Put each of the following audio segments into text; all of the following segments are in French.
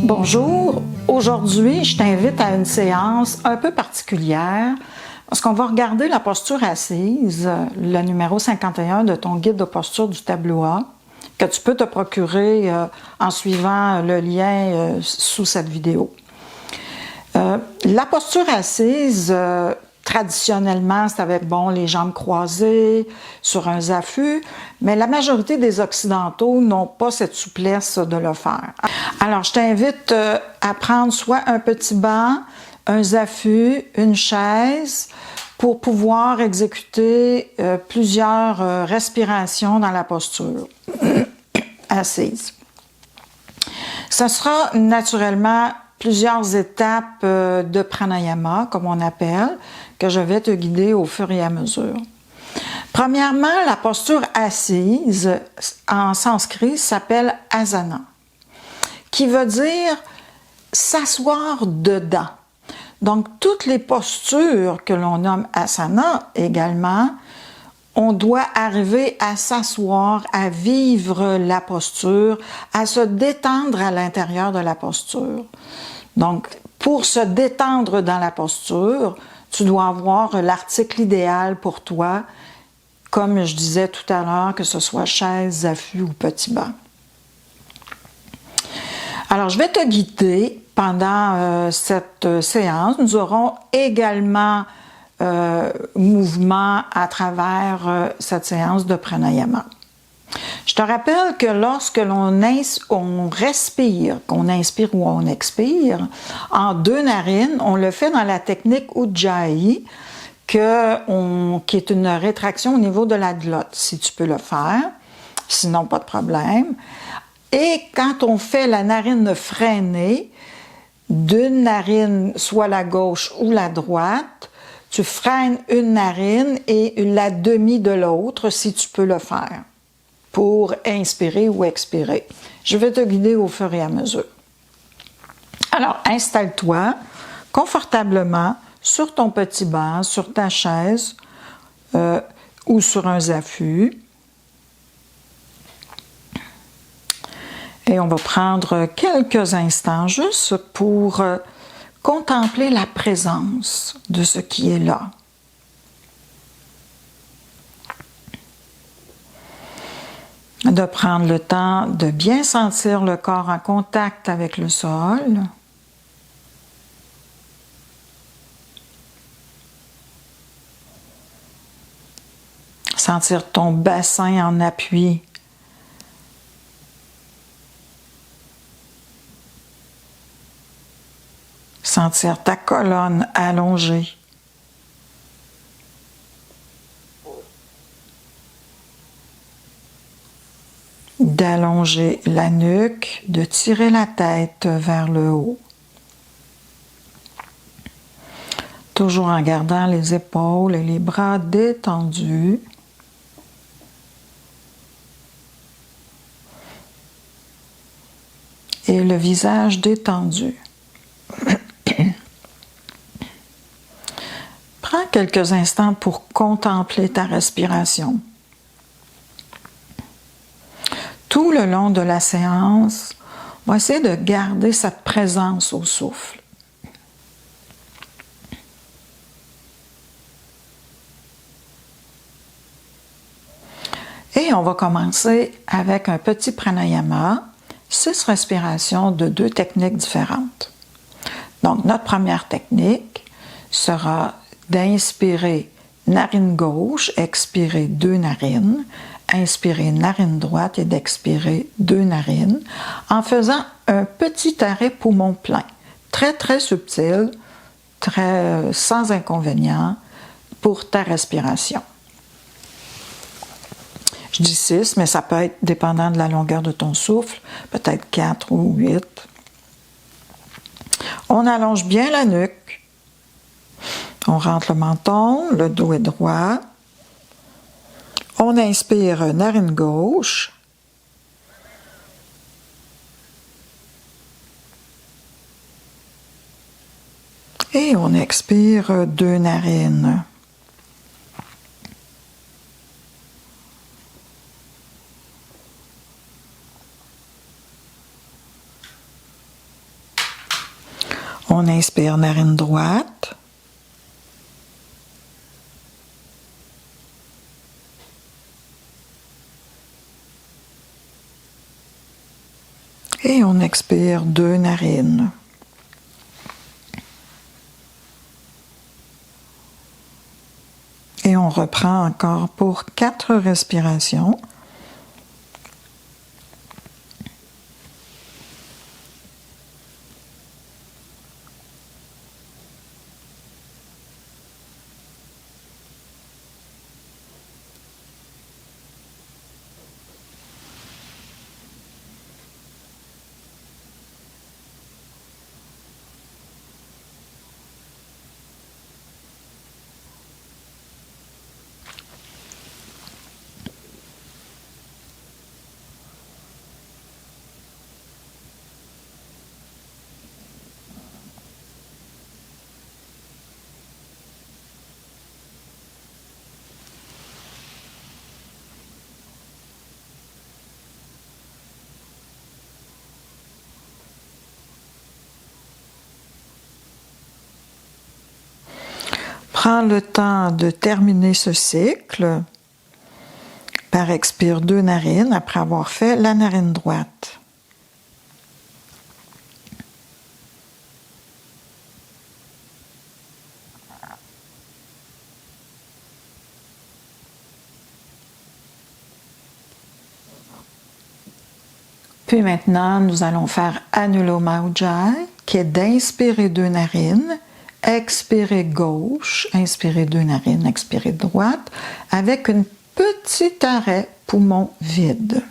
Bonjour, aujourd'hui je t'invite à une séance un peu particulière parce qu'on va regarder la posture assise, le numéro 51 de ton guide de posture du tableau A, que tu peux te procurer en suivant le lien sous cette vidéo. La posture assise, traditionnellement, c'est avec les jambes croisées, sur un zafu, mais la majorité des Occidentaux n'ont pas cette souplesse de le faire. Alors, je t'invite à prendre soit un petit banc, un zafu, une chaise, pour pouvoir exécuter plusieurs respirations dans la posture assise. Ce sera naturellement plusieurs étapes de pranayama, comme on appelle, que je vais te guider au fur et à mesure. Premièrement, la posture assise, en sanskrit, s'appelle asana, qui veut dire s'asseoir dedans. Donc, toutes les postures que l'on nomme asana également, on doit arriver à s'asseoir, à vivre la posture, à se détendre à l'intérieur de la posture. Donc, pour se détendre dans la posture, tu dois avoir l'article idéal pour toi, comme je disais tout à l'heure, que ce soit chaise, zafu ou petit banc. Alors, je vais te guider pendant cette séance. Nous aurons également mouvement à travers cette séance de pranayama. Je te rappelle que lorsque on respire, qu'on inspire ou on expire, en deux narines, on le fait dans la technique Ujjayi, qui est une rétraction au niveau de la glotte, si tu peux le faire, sinon pas de problème. Et quand on fait la narine freinée, d'une narine, soit la gauche ou la droite, tu freines une narine et la demi de l'autre, si tu peux le faire, pour inspirer ou expirer. Je vais te guider au fur et à mesure. Alors, installe-toi confortablement sur ton petit banc, sur ta chaise ou sur un zafu. Et on va prendre quelques instants juste pour contempler la présence de ce qui est là. De prendre le temps de bien sentir le corps en contact avec le sol. Sentir ton bassin en appui. Sentir ta colonne allongée. D'allonger la nuque, de tirer la tête vers le haut. Toujours en gardant les épaules et les bras détendus. Et le visage détendu. Prends quelques instants pour contempler ta respiration. Tout le long de la séance, on va essayer de garder cette présence au souffle. Et on va commencer avec un petit pranayama, 6 respirations de 2 techniques différentes. Donc, notre première technique sera d'inspirer narine gauche, expirer 2 narines, inspirer narine droite et d'expirer 2 narines, en faisant un petit arrêt poumon plein, très très subtil, sans inconvénient pour ta respiration. Je dis 6, mais ça peut être dépendant de la longueur de ton souffle, peut-être 4 ou 8. On allonge bien la nuque. On rentre le menton, le dos est droit. On inspire narine gauche. Et on expire 2 narines. On inspire narine droite. Et on expire 2 narines. Et on reprend encore pour 4 respirations. Prends le temps de terminer ce cycle par expire 2 narines après avoir fait la narine droite. Puis maintenant, nous allons faire Anuloma Ujjayi, qui est d'inspirer 2 narines, expirer gauche, inspirer 2 narines, expirer droite, avec un petit arrêt poumon vide.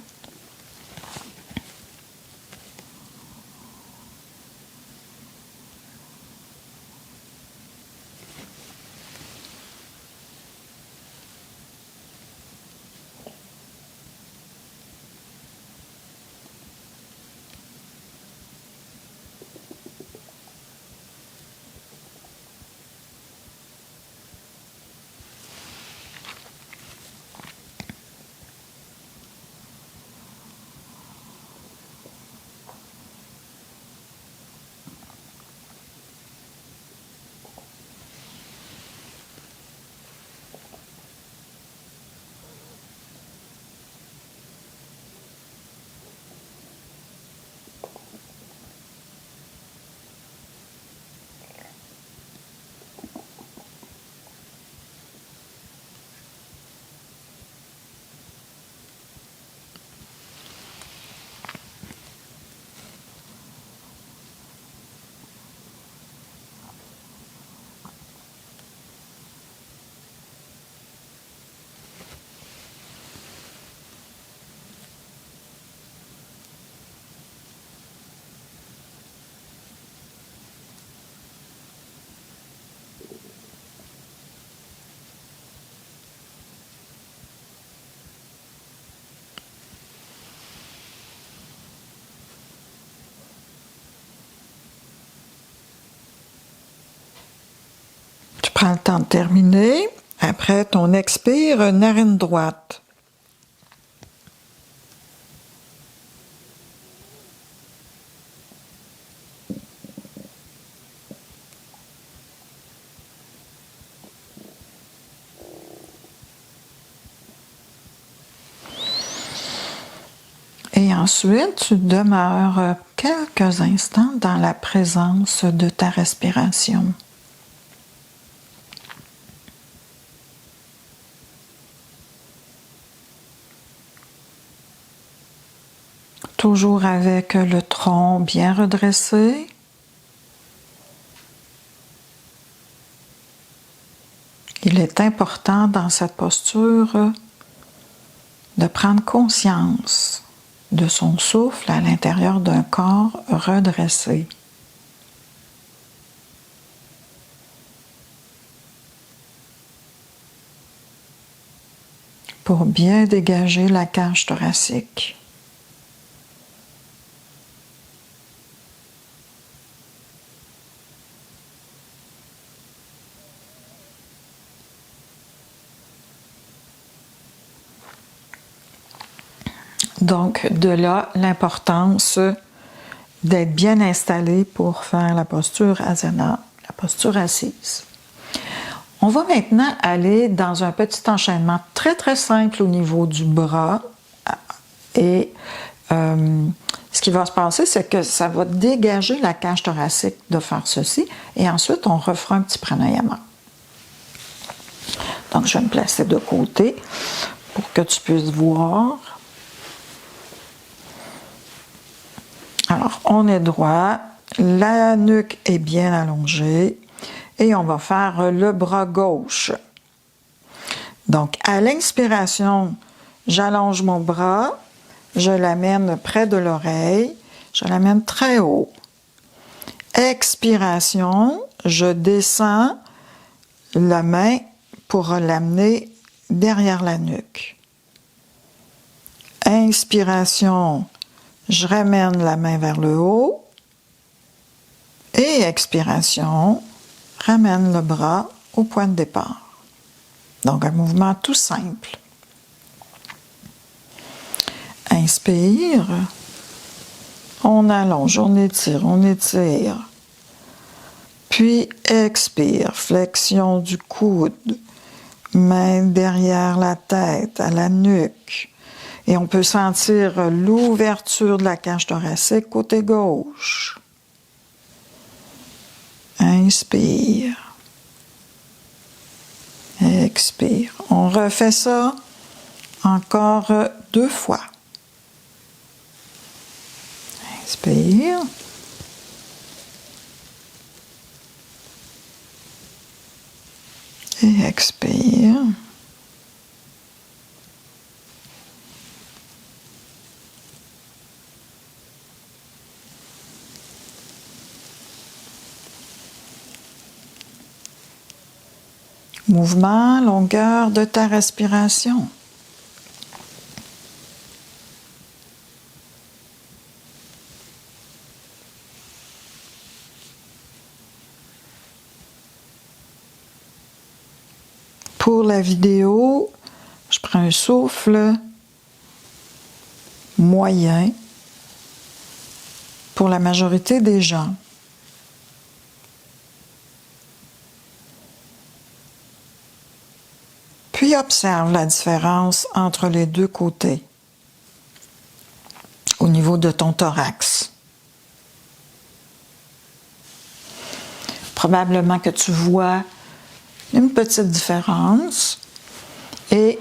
Prends le temps de terminer. Après ton expire, narine droite. Et ensuite, tu demeures quelques instants dans la présence de ta respiration. Toujours avec le tronc bien redressé. Il est important dans cette posture de prendre conscience de son souffle à l'intérieur d'un corps redressé. Pour bien dégager la cage thoracique. Donc, de là, l'importance d'être bien installé pour faire la posture asana, la posture assise. On va maintenant aller dans un petit enchaînement très très simple au niveau du bras et ce qui va se passer, c'est que ça va dégager la cage thoracique de faire ceci et ensuite on refera un petit pranayama. Donc je vais me placer de côté pour que tu puisses voir. Alors on est droit, la nuque est bien allongée et on va faire le bras gauche. Donc à l'inspiration, j'allonge mon bras. Je l'amène près de l'oreille, je l'amène très haut. Expiration, je descends la main pour l'amener derrière la nuque. Inspiration, je ramène la main vers le haut. Et expiration, ramène le bras au point de départ. Donc un mouvement tout simple. Inspire, on allonge, on étire. Puis expire, flexion du coude, main derrière la tête, à la nuque. Et on peut sentir l'ouverture de la cage thoracique côté gauche. Inspire. Expire. On refait ça encore 2 fois. Inspire. Et expire. Mouvement, longueur de ta respiration. Pour la vidéo, je prends un souffle moyen pour la majorité des gens. Puis observe la différence entre les 2 côtés au niveau de ton thorax. Probablement que tu vois une petite différence et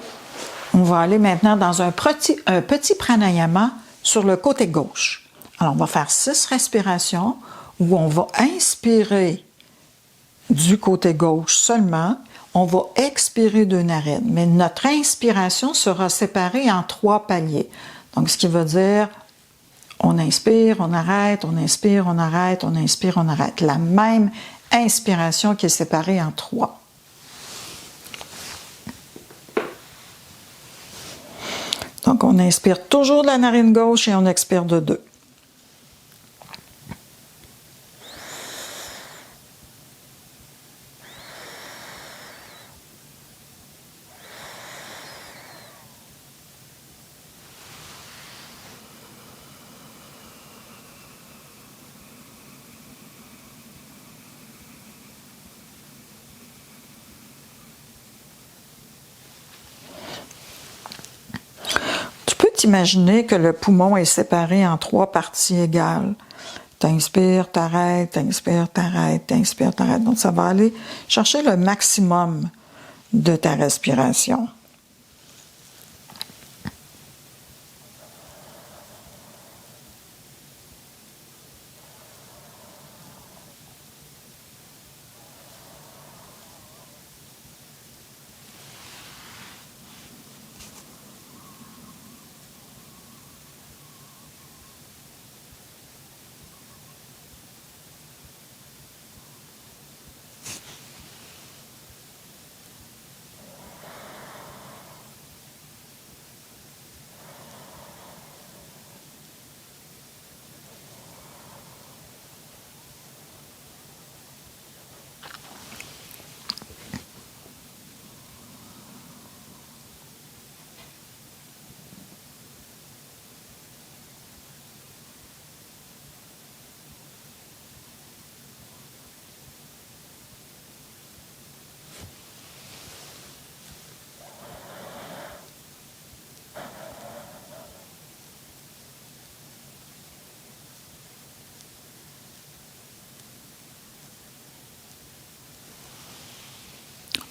on va aller maintenant dans un petit pranayama sur le côté gauche. Alors on va faire 6 respirations où on va inspirer du côté gauche seulement, on va expirer de narine, mais notre inspiration sera séparée en 3 paliers. Donc ce qui veut dire on inspire, on arrête, on inspire, on arrête, on inspire, on arrête. La même inspiration qui est séparée en 3. Donc, on inspire toujours de la narine gauche et on expire de 2. Imaginer que le poumon est séparé en 3 parties égales. T'inspires, t'arrêtes, t'inspires, t'arrêtes, t'inspires, t'arrêtes. Donc, ça va aller chercher le maximum de ta respiration.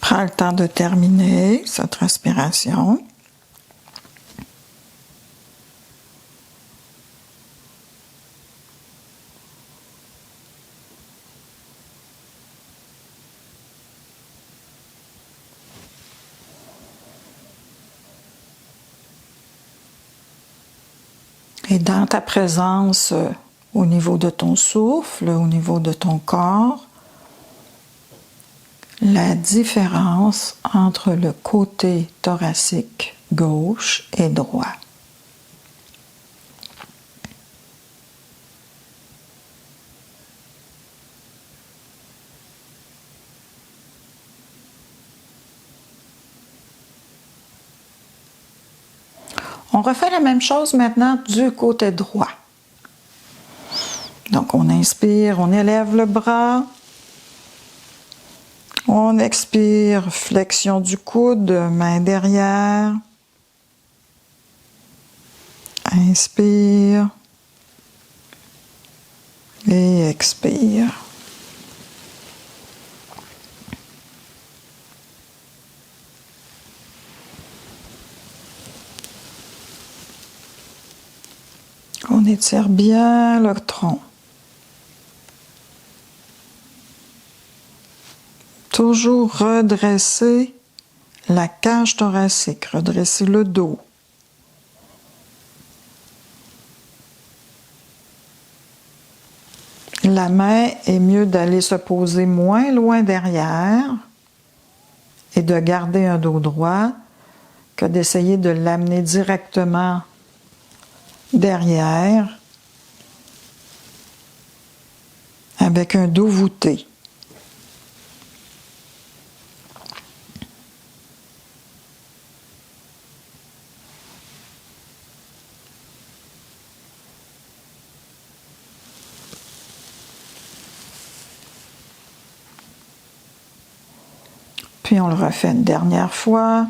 Prends le temps de terminer cette respiration. Et dans ta présence au niveau de ton souffle, au niveau de ton corps, la différence entre le côté thoracique gauche et droit. On refait la même chose maintenant du côté droit. Donc on inspire, on élève le bras. On expire, flexion du coude, main derrière. Inspire. Et expire. On étire bien le tronc. Toujours redresser la cage thoracique, redresser le dos. La main est mieux d'aller se poser moins loin derrière et de garder un dos droit que d'essayer de l'amener directement derrière avec un dos voûté. Puis on le refait une dernière fois.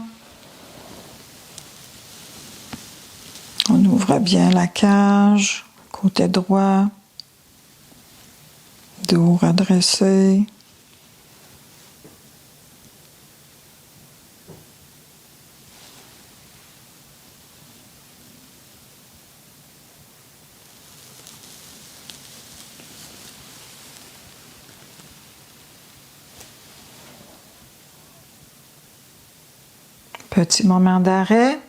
On ouvre bien la cage, côté droit, dos redressé. Petit moment d'arrêt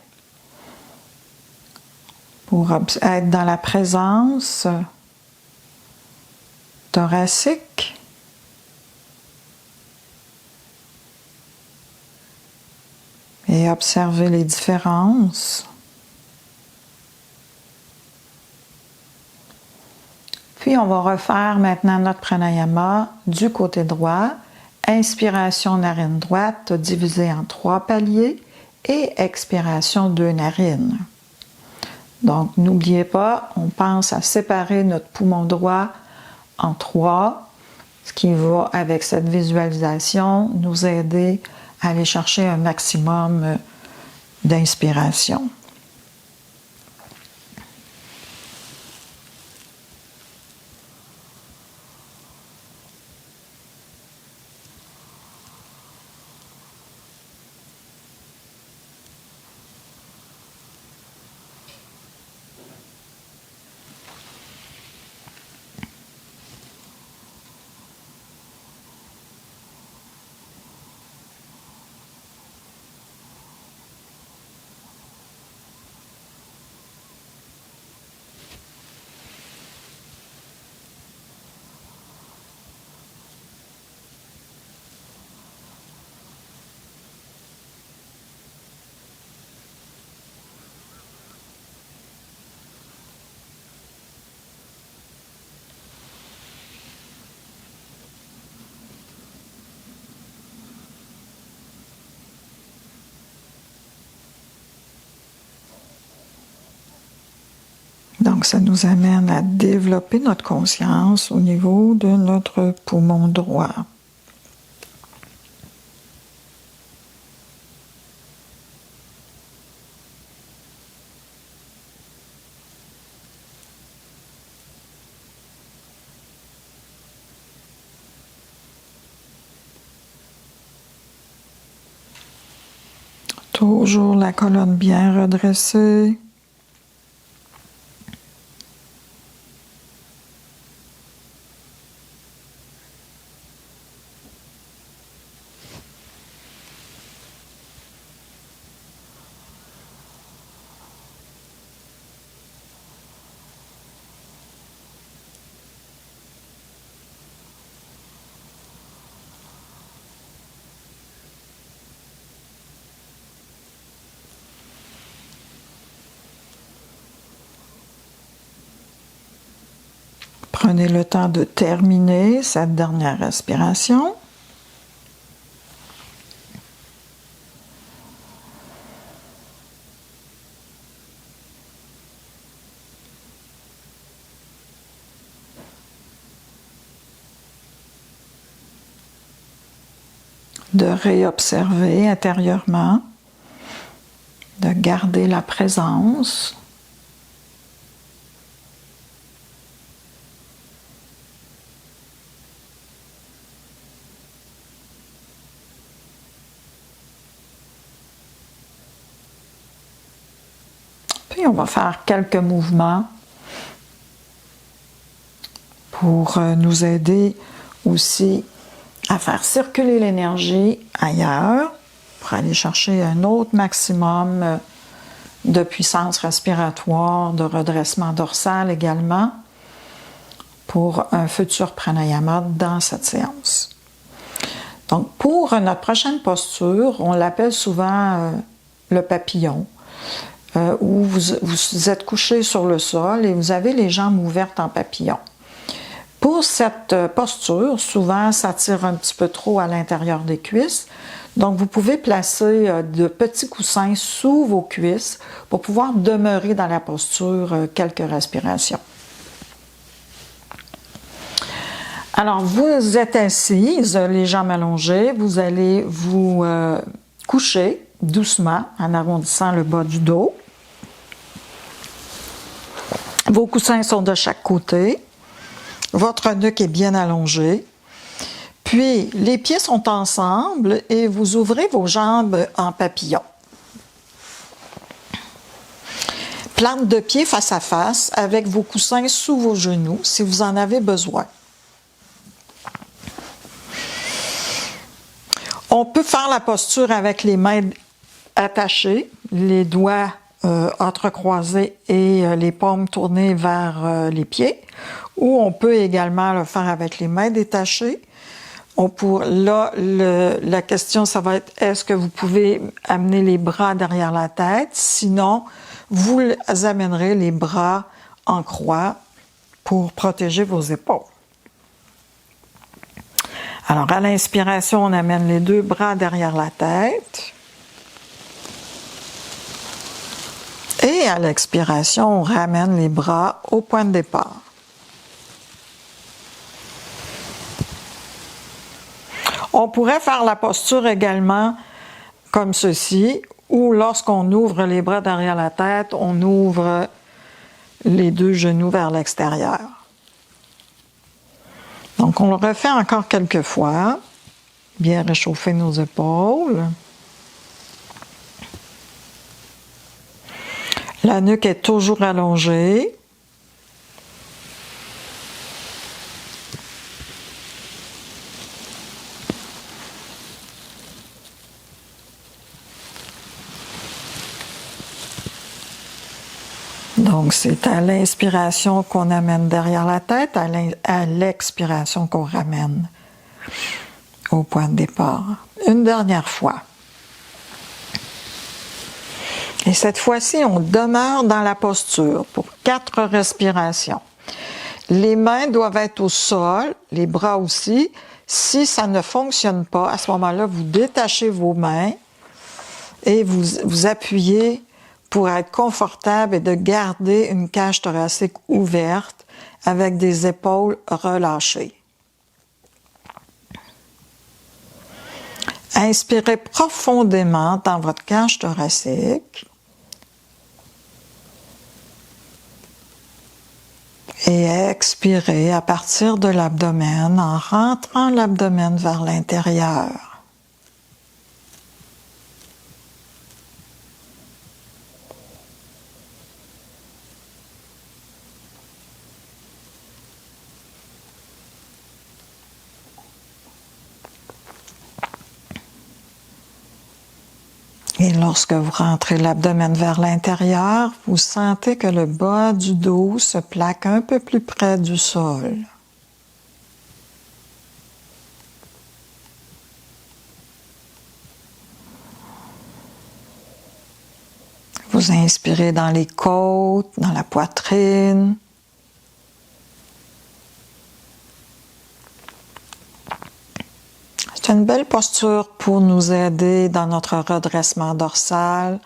pour être dans la présence thoracique. Et observer les différences. Puis on va refaire maintenant notre pranayama du côté droit. Inspiration narine droite divisée en 3 paliers et expiration 2 narines. Donc n'oubliez pas, on pense à séparer notre poumon droit en 3, ce qui va avec cette visualisation nous aider à aller chercher un maximum d'inspiration. Donc, ça nous amène à développer notre conscience au niveau de notre poumon droit. Toujours la colonne bien redressée. Prenez le temps de terminer cette dernière respiration. De réobserver intérieurement, de garder la présence. Puis on va faire quelques mouvements pour nous aider aussi à faire circuler l'énergie ailleurs, pour aller chercher un autre maximum de puissance respiratoire, de redressement dorsal également, pour un futur pranayama dans cette séance. Donc pour notre prochaine posture, on l'appelle souvent le papillon, où vous êtes couché sur le sol et vous avez les jambes ouvertes en papillon. Pour cette posture, souvent ça tire un petit peu trop à l'intérieur des cuisses, donc vous pouvez placer de petits coussins sous vos cuisses pour pouvoir demeurer dans la posture quelques respirations. Alors vous êtes assise, les jambes allongées, vous allez vous coucher doucement en arrondissant le bas du dos. Vos coussins sont de chaque côté. Votre nuque est bien allongée. Puis, les pieds sont ensemble et vous ouvrez vos jambes en papillon. Plante de pied face à face avec vos coussins sous vos genoux si vous en avez besoin. On peut faire la posture avec les mains attachées, les doigts entrecroisés et les paumes tournées vers les pieds, ou on peut également le faire avec les mains détachées. La question, ça va être, est-ce que vous pouvez amener les bras derrière la tête? Sinon, vous amènerez les bras en croix pour protéger vos épaules. Alors, à l'inspiration, on amène les deux bras derrière la tête. Et à l'expiration, on ramène les bras au point de départ. On pourrait faire la posture également comme ceci, où lorsqu'on ouvre les bras derrière la tête, on ouvre les deux genoux vers l'extérieur. Donc on le refait encore quelques fois, bien réchauffer nos épaules. La nuque est toujours allongée. Donc, c'est à l'inspiration qu'on amène derrière la tête, à l'expiration qu'on ramène au point de départ. Une dernière fois. Et cette fois-ci, on demeure dans la posture pour 4 respirations. Les mains doivent être au sol, les bras aussi. Si ça ne fonctionne pas, à ce moment-là, vous détachez vos mains et vous appuyez pour être confortable et de garder une cage thoracique ouverte avec des épaules relâchées. Inspirez profondément dans votre cage thoracique et expirez à partir de l'abdomen en rentrant l'abdomen vers l'intérieur. Et lorsque vous rentrez l'abdomen vers l'intérieur, vous sentez que le bas du dos se plaque un peu plus près du sol. Vous inspirez dans les côtes, dans la poitrine. C'est une belle posture pour nous aider dans notre redressement dorsal,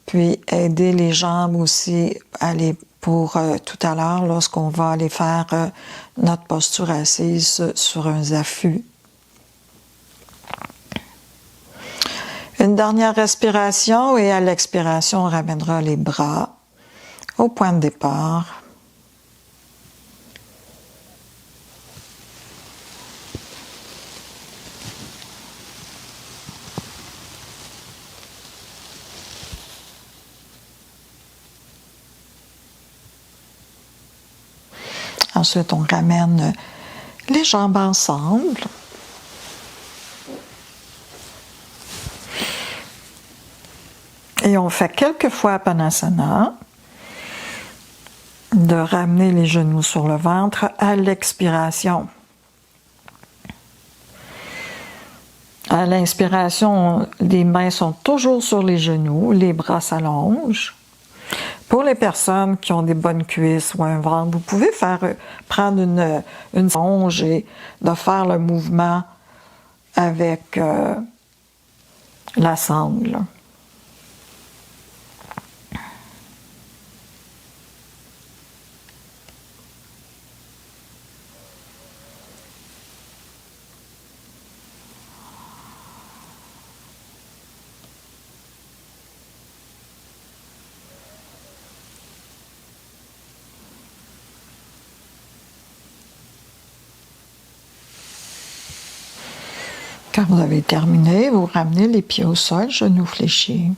puis aider les jambes aussi à aller pour tout à l'heure lorsqu'on va aller faire notre posture assise sur un zafu. Une dernière respiration et à l'expiration, on ramènera les bras au point de départ. Ensuite, on ramène les jambes ensemble. Et on fait quelques fois Padmasana, de ramener les genoux sur le ventre à l'expiration. À l'inspiration, les mains sont toujours sur les genoux, les bras s'allongent. Pour les personnes qui ont des bonnes cuisses ou un ventre, vous pouvez prendre une songe et de faire le mouvement avec la sangle. Quand vous avez terminé, vous ramenez les pieds au sol, genoux fléchis.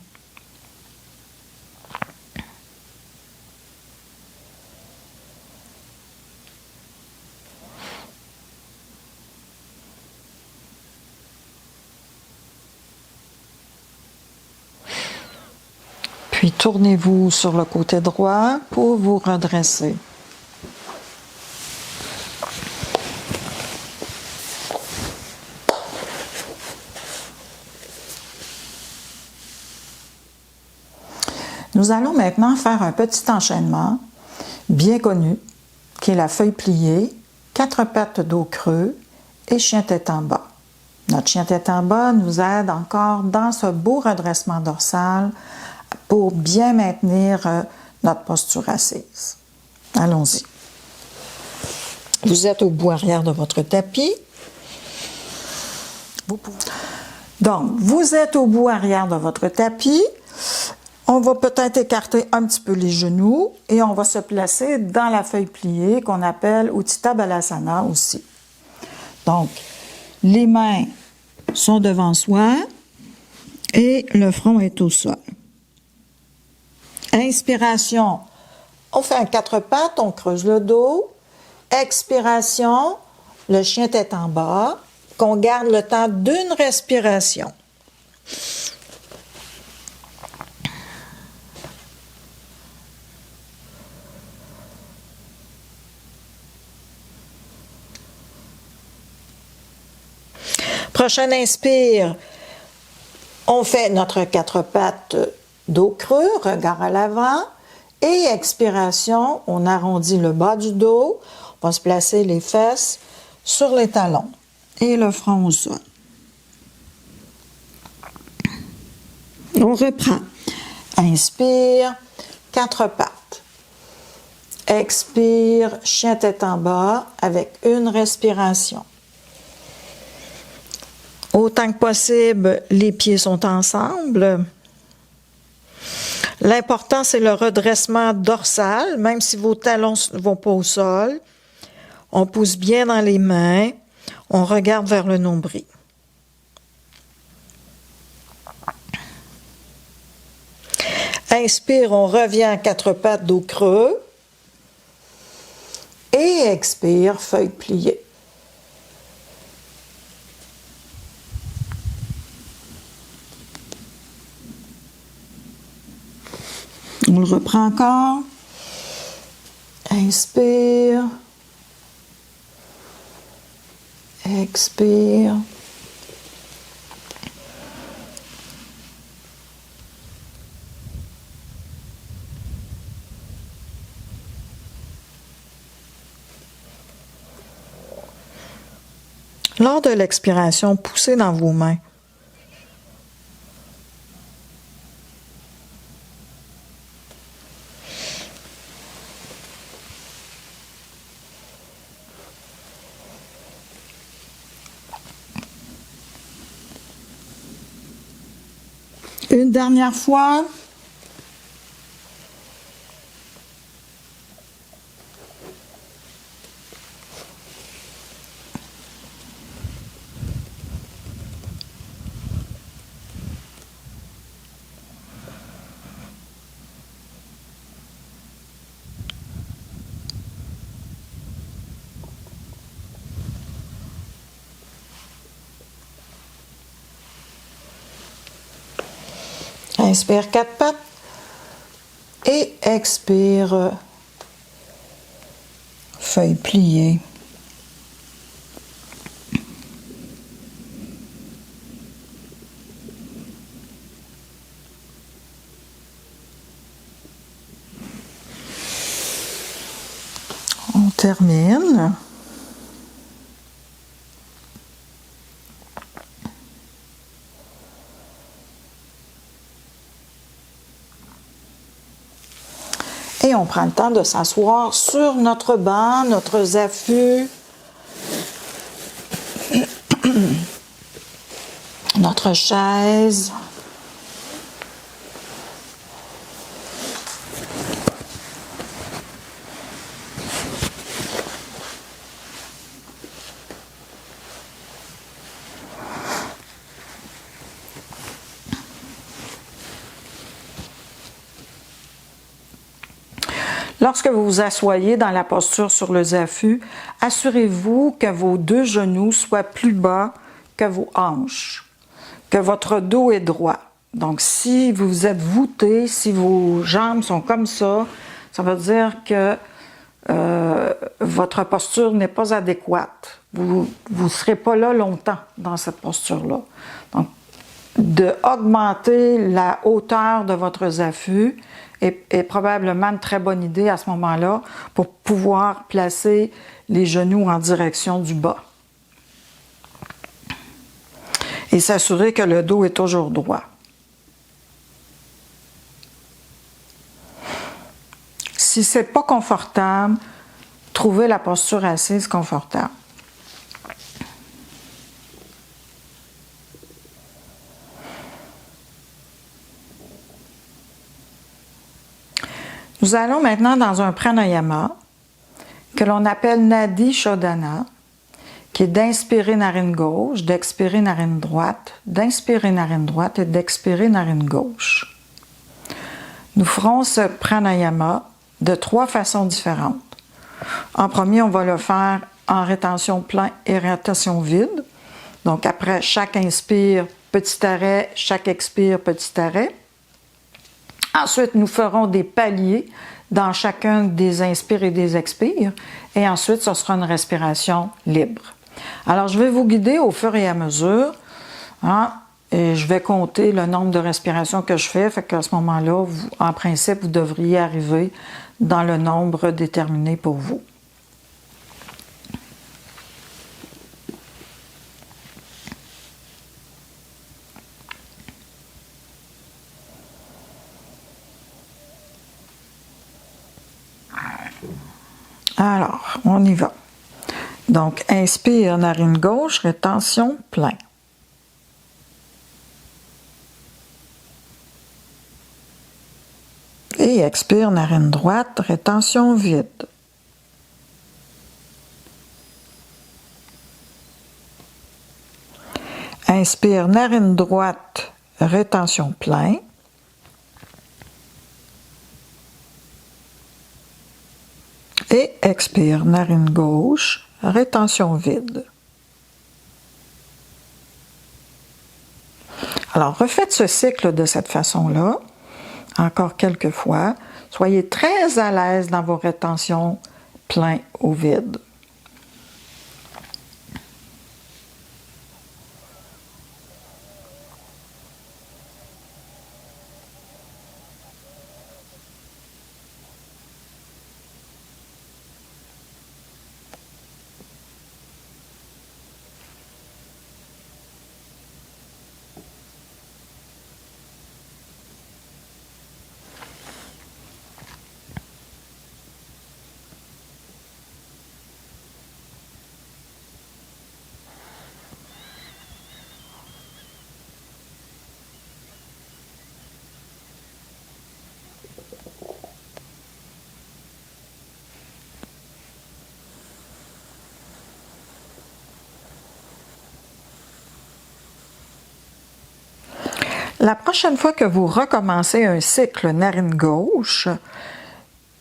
Puis tournez-vous sur le côté droit pour vous redresser. Nous allons maintenant faire un petit enchaînement bien connu, qui est la feuille pliée, 4 pattes dos creux et chien tête en bas. Notre chien tête en bas nous aide encore dans ce beau redressement dorsal pour bien maintenir notre posture assise. Allons-y. Vous êtes au bout arrière de votre tapis. Donc, vous êtes au bout arrière de votre tapis. On va peut-être écarter un petit peu les genoux et on va se placer dans la feuille pliée qu'on appelle Utthita Balasana aussi. Donc, les mains sont devant soi et le front est au sol. Inspiration, on fait un 4 pattes, on creuse le dos. Expiration, le chien tête en bas, qu'on garde le temps d'une respiration. Prochaine inspire, on fait notre 4 pattes dos creux, regard à l'avant. Et expiration, on arrondit le bas du dos, on va se placer les fesses sur les talons et le front au sol. On reprend. Inspire, 4 pattes. Expire, chien tête en bas avec une respiration. Autant que possible, les pieds sont ensemble. L'important, c'est le redressement dorsal, même si vos talons ne vont pas au sol. On pousse bien dans les mains. On regarde vers le nombril. Inspire, on revient à 4 pattes dos creux. Et expire, feuille pliée. On le reprend encore. Inspire. Expire. Lors de l'expiration, poussez dans vos mains. Une dernière fois. Inspire quatre pattes et expire feuille pliée. On termine. Et on prend le temps de s'asseoir sur notre banc, notre zafu, notre chaise. Lorsque vous vous asseyez dans la posture sur le zafu, assurez-vous que vos deux genoux soient plus bas que vos hanches, que votre dos est droit. Donc, si vous êtes voûté, si vos jambes sont comme ça veut dire que votre posture n'est pas adéquate. Vous ne serez pas là longtemps dans cette posture-là. Donc, d'augmenter la hauteur de votre zafu est probablement une très bonne idée à ce moment-là pour pouvoir placer les genoux en direction du bas. Et s'assurer que le dos est toujours droit. Si ce n'est pas confortable, trouvez la posture assise confortable. Nous allons maintenant dans un pranayama que l'on appelle Nadi Shodhana, qui est d'inspirer narine gauche, d'expirer narine droite, d'inspirer narine droite et d'expirer narine gauche. Nous ferons ce pranayama de 3 façons différentes. En premier, on va le faire en rétention plein et rétention vide. Donc après chaque inspire, petit arrêt, chaque expire, petit arrêt. Ensuite, nous ferons des paliers dans chacun des inspires et des expires. Et ensuite, ce sera une respiration libre. Alors, je vais vous guider au fur et à mesure. Et je vais compter le nombre de respirations que je fais. Fait qu'à ce moment-là, en principe, vous devriez arriver dans le nombre déterminé pour vous. Alors, on y va. Donc, inspire, narine gauche, rétention, plein. Et expire, narine droite, rétention vide. Inspire, narine droite, rétention, plein. Et expire, narine gauche, rétention vide. Alors, refaites ce cycle de cette façon-là. Encore quelques fois. Soyez très à l'aise dans vos rétentions plein ou vide. La prochaine fois que vous recommencez un cycle narine gauche,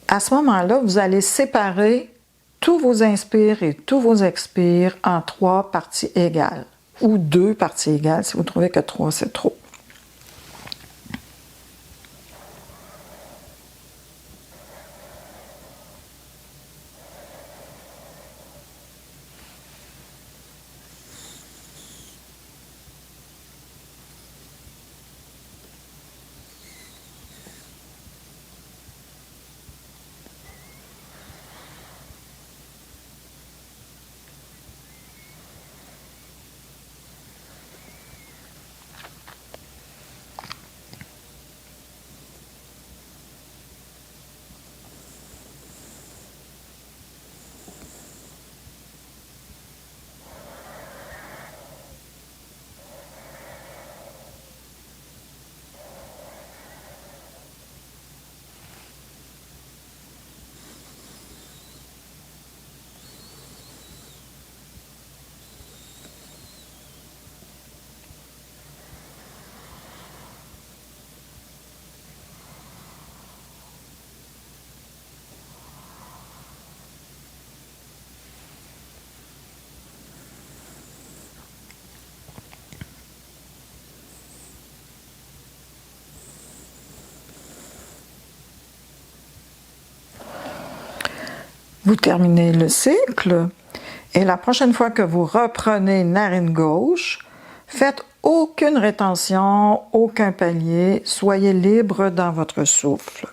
à ce moment-là, vous allez séparer tous vos inspires et tous vos expires en 3 parties égales, ou 2 parties égales si vous trouvez que 3 c'est trop. Vous terminez le cycle et la prochaine fois que vous reprenez narine gauche, faites aucune rétention, aucun palier, soyez libre dans votre souffle.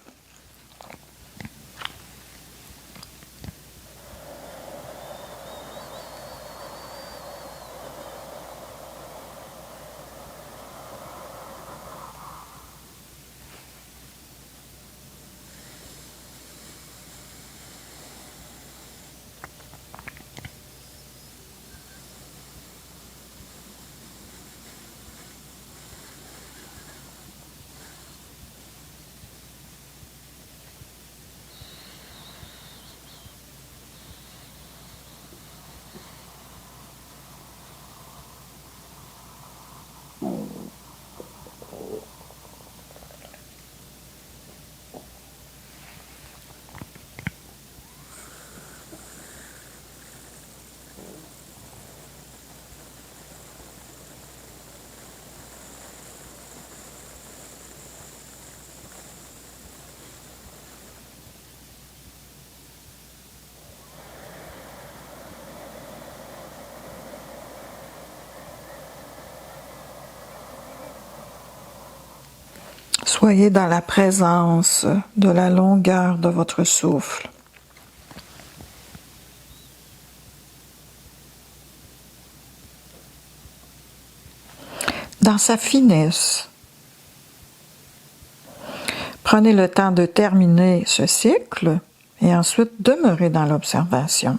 Soyez dans la présence de la longueur de votre souffle. Dans sa finesse. Prenez le temps de terminer ce cycle et ensuite demeurez dans l'observation.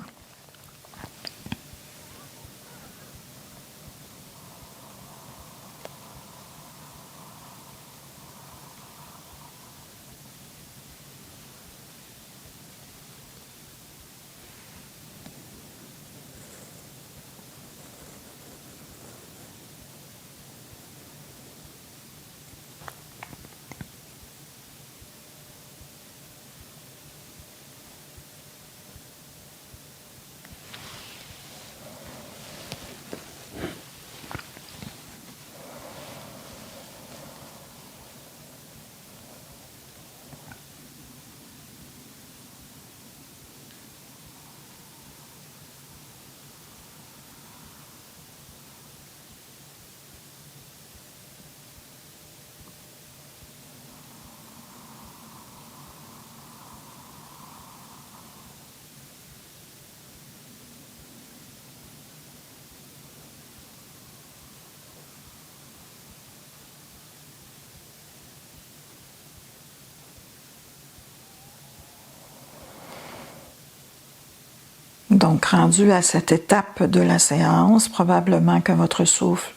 Donc, rendu à cette étape de la séance, probablement que votre souffle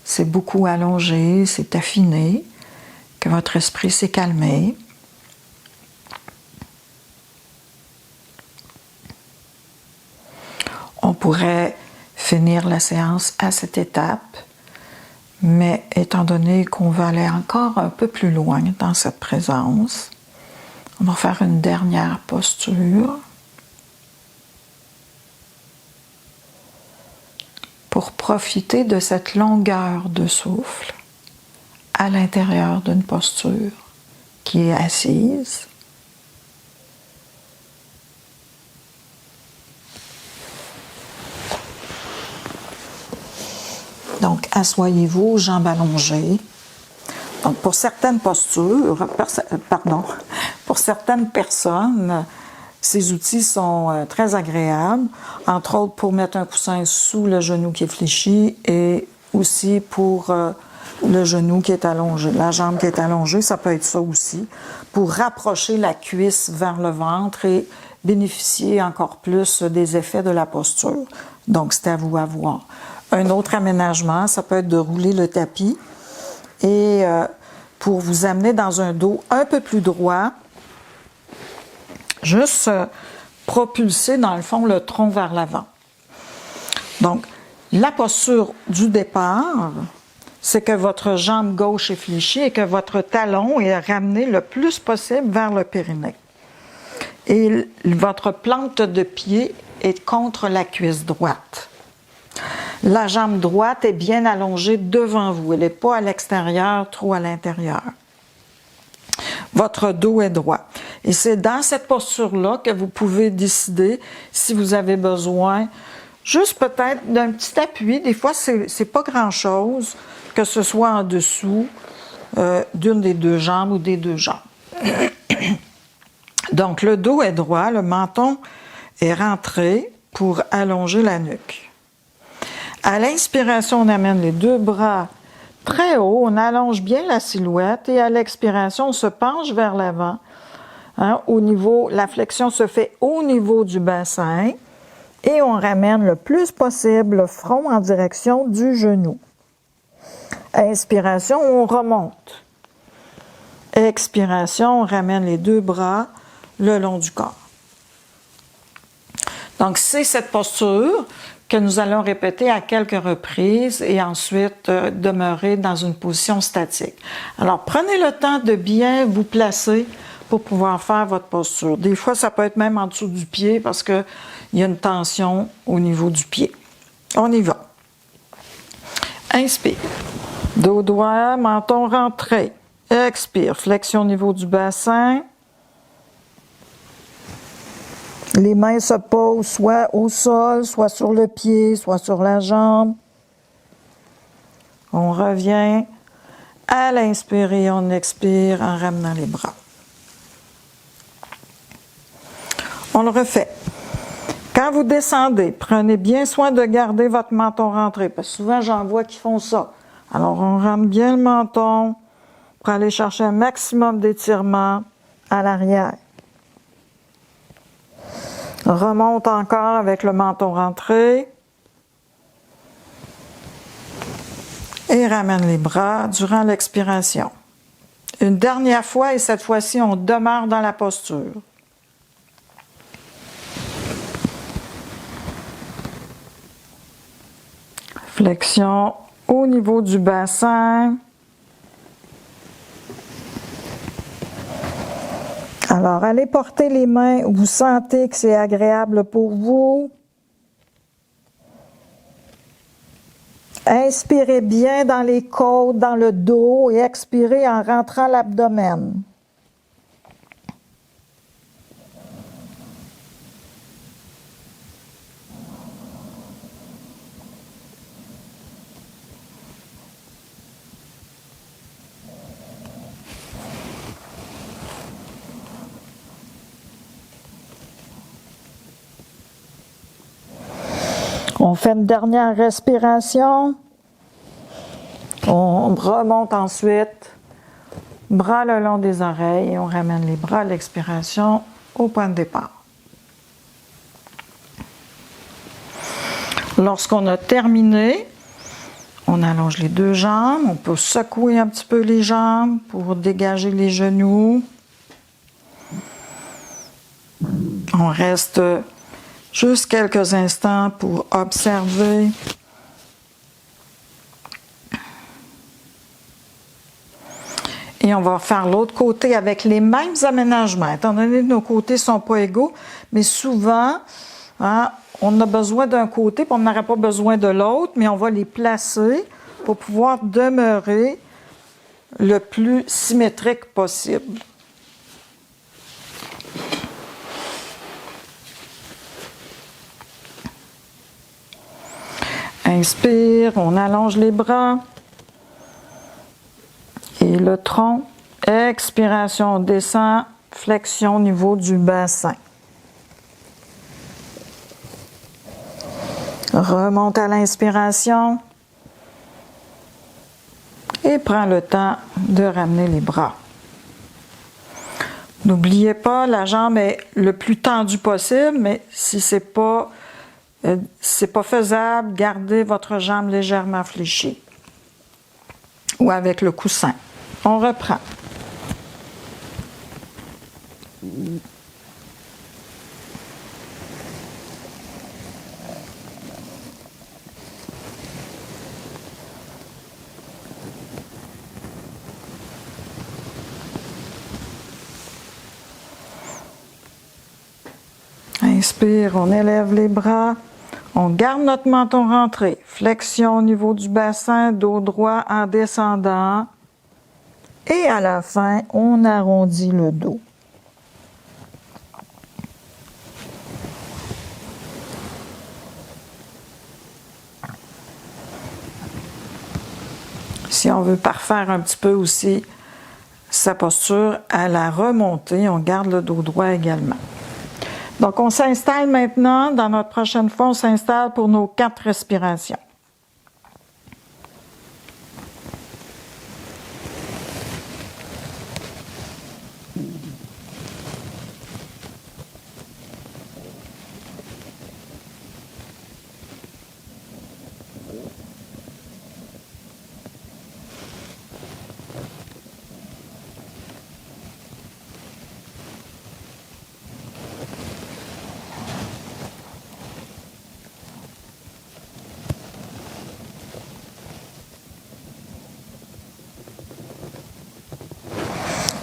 s'est beaucoup allongé, s'est affiné, que votre esprit s'est calmé. On pourrait finir la séance à cette étape, mais étant donné qu'on va aller encore un peu plus loin dans cette présence, on va faire une dernière posture pour profiter de cette longueur de souffle à l'intérieur d'une posture qui est assise. Donc, asseyez-vous, jambes allongées. Donc, pour certaines postures, pour certaines personnes, ces outils sont très agréables, entre autres pour mettre un coussin sous le genou qui est fléchi et aussi pour le genou qui est allongé. La jambe qui est allongée, ça peut être ça aussi, pour rapprocher la cuisse vers le ventre et bénéficier encore plus des effets de la posture. Donc, c'est à vous à voir. Un autre aménagement, ça peut être de rouler le tapis et pour vous amener dans un dos un peu plus droit, juste propulser dans le fond le tronc vers l'avant. Donc, la posture du départ, c'est que votre jambe gauche est fléchie et que votre talon est ramené le plus possible vers le périnée. Et votre plante de pied est contre la cuisse droite. La jambe droite est bien allongée devant vous. Elle n'est pas à l'extérieur, trop à l'intérieur. Votre dos est droit. Et c'est dans cette posture-là que vous pouvez décider si vous avez besoin juste peut-être d'un petit appui. Des fois, c'est pas grand-chose, que ce soit en dessous d'une des deux jambes ou des deux jambes. Donc, le dos est droit, le menton est rentré pour allonger la nuque. À l'inspiration, on amène les deux bras très haut, on allonge bien la silhouette et à l'expiration, on se penche vers l'avant. Hein, la flexion se fait au niveau du bassin et on ramène le plus possible le front en direction du genou. Inspiration, on remonte. Expiration, on ramène les deux bras le long du corps. Donc, c'est cette posture que nous allons répéter à quelques reprises et ensuite demeurer dans une position statique. Alors, prenez le temps de bien vous placer pour pouvoir faire votre posture. Des fois, ça peut être même en dessous du pied parce qu'il y a une tension au niveau du pied. On y va. Inspire. Dos droit, menton rentré. Expire. Flexion au niveau du bassin. Les mains se posent soit au sol, soit sur le pied, soit sur la jambe. On revient à l'inspirer, on expire en ramenant les bras. On le refait. Quand vous descendez, prenez bien soin de garder votre menton rentré, parce que souvent j'en vois qui font ça. Alors on ramène bien le menton pour aller chercher un maximum d'étirement à l'arrière. Remonte encore avec le menton rentré. Et ramène les bras durant l'expiration. Une dernière fois et cette fois-ci, on demeure dans la posture. Flexion au niveau du bassin. Alors, allez porter les mains où vous sentez que c'est agréable pour vous. Inspirez bien dans les côtes, dans le dos et expirez en rentrant l'abdomen. On fait une dernière respiration. On remonte ensuite, bras le long des oreilles et on ramène les bras à l'expiration au point de départ. Lorsqu'on a terminé, on allonge les deux jambes. On peut secouer un petit peu les jambes pour dégager les genoux. On reste juste quelques instants pour observer. Et on va faire l'autre côté avec les mêmes aménagements. Étant donné que nos côtés ne sont pas égaux, mais souvent, hein, on a besoin d'un côté, puis on n'aurait pas besoin de l'autre, mais on va les placer pour pouvoir demeurer le plus symétrique possible. Inspire, on allonge les bras. Et le tronc, expiration, on descend, flexion au niveau du bassin. Remonte à l'inspiration et prends le temps de ramener les bras. N'oubliez pas, la jambe est le plus tendue possible, mais si c'est pas faisable, gardez votre jambe légèrement fléchie ou avec le coussin. On reprend. Inspire, on élève les bras. On garde notre menton rentré. Flexion au niveau du bassin, dos droit en descendant. Et à la fin, on arrondit le dos. Si on veut parfaire un petit peu aussi sa posture à la remontée, on garde le dos droit également. Donc, on s'installe maintenant. Dans notre prochaine fois, on s'installe pour nos 4 respirations.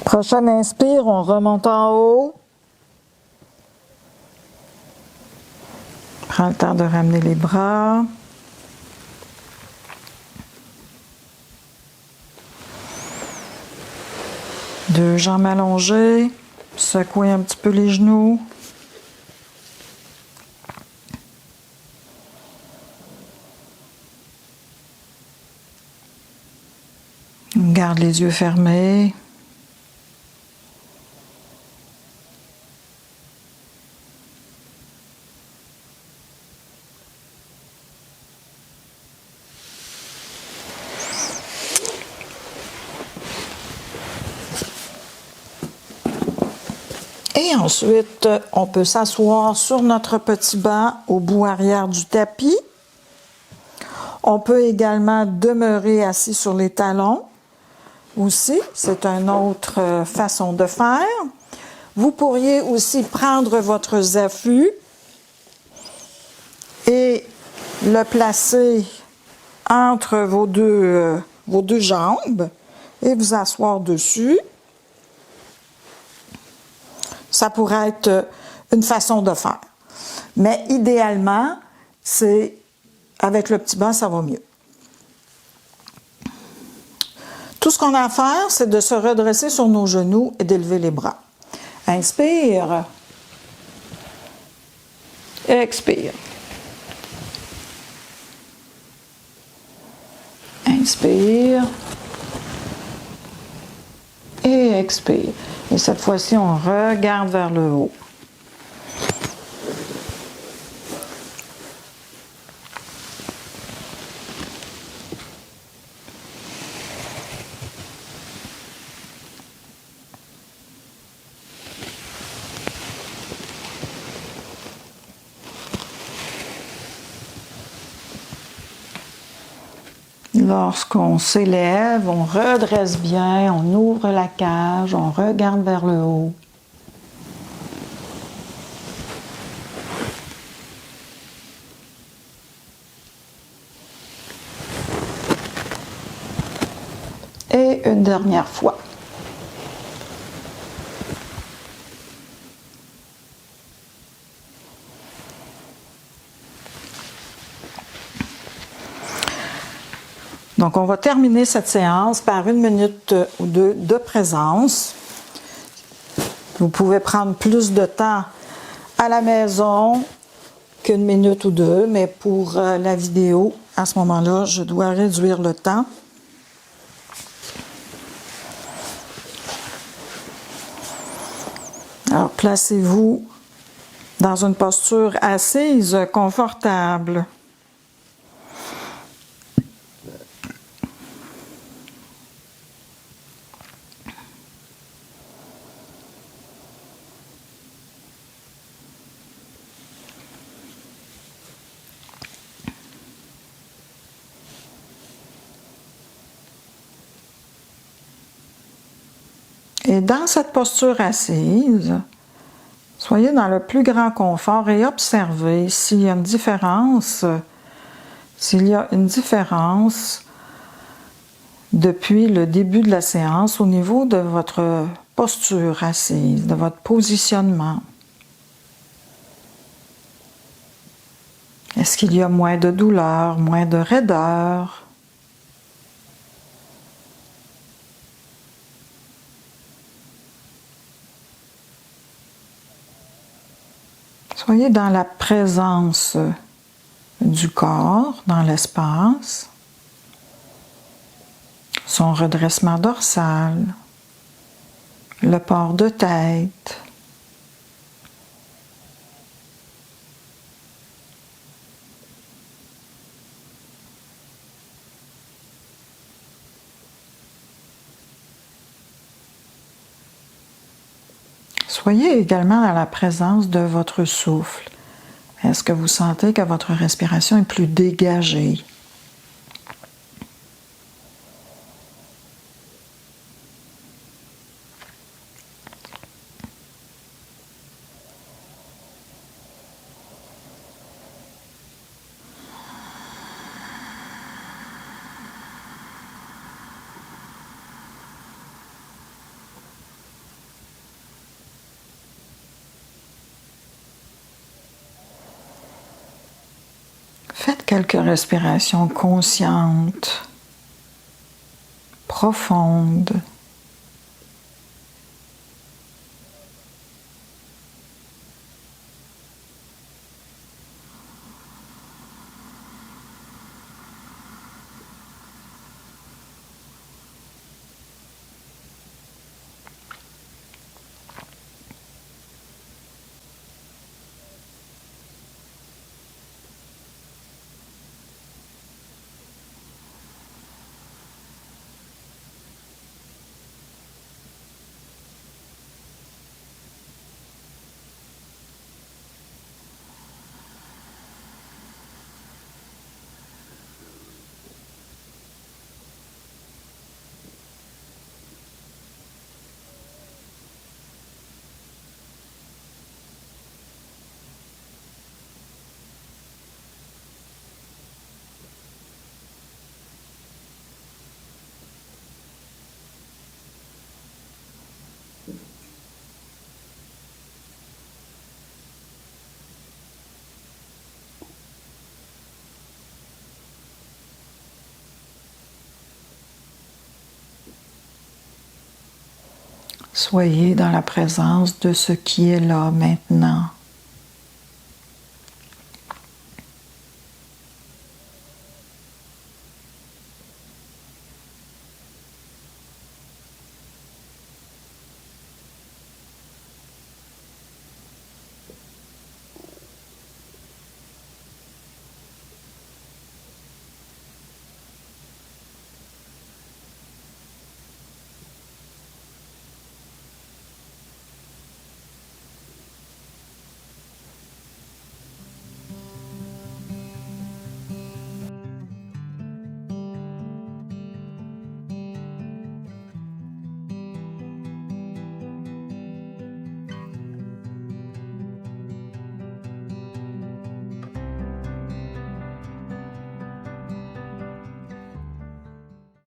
Prochaine inspire, on remonte en haut. Prends le temps de ramener les bras. Deux jambes allongées. Secouez un petit peu les genoux. On garde les yeux fermés. Et ensuite, on peut s'asseoir sur notre petit banc au bout arrière du tapis. On peut également demeurer assis sur les talons. Aussi, c'est une autre façon de faire. Vous pourriez aussi prendre votre zafu et le placer entre vos deux jambes et vous asseoir dessus. Ça pourrait être une façon de faire. Mais idéalement, c'est avec le petit banc, ça va mieux. Tout ce qu'on a à faire, c'est de se redresser sur nos genoux et d'élever les bras. Inspire. Expire. Inspire. Et expire. Et cette fois-ci, on regarde vers le haut. Lorsqu'on s'élève, on redresse bien, on ouvre la cage, on regarde vers le haut. Et une dernière fois. Donc, on va terminer cette séance par 1 minute ou 2 de présence. Vous pouvez prendre plus de temps à la maison qu'1 minute ou 2, mais pour la vidéo, à ce moment-là, je dois réduire le temps. Alors, placez-vous dans une posture assise confortable. Et dans cette posture assise, soyez dans le plus grand confort et observez s'il y a une différence, depuis le début de la séance au niveau de votre posture assise, de votre positionnement. Est-ce qu'il y a moins de douleur, moins de raideur? Soyez dans la présence du corps, dans l'espace, son redressement dorsal, le port de tête. Soyez également dans la présence de votre souffle. Est-ce que vous sentez que votre respiration est plus dégagée? Faites quelques respirations conscientes, profondes. Soyez dans la présence de ce qui est là maintenant.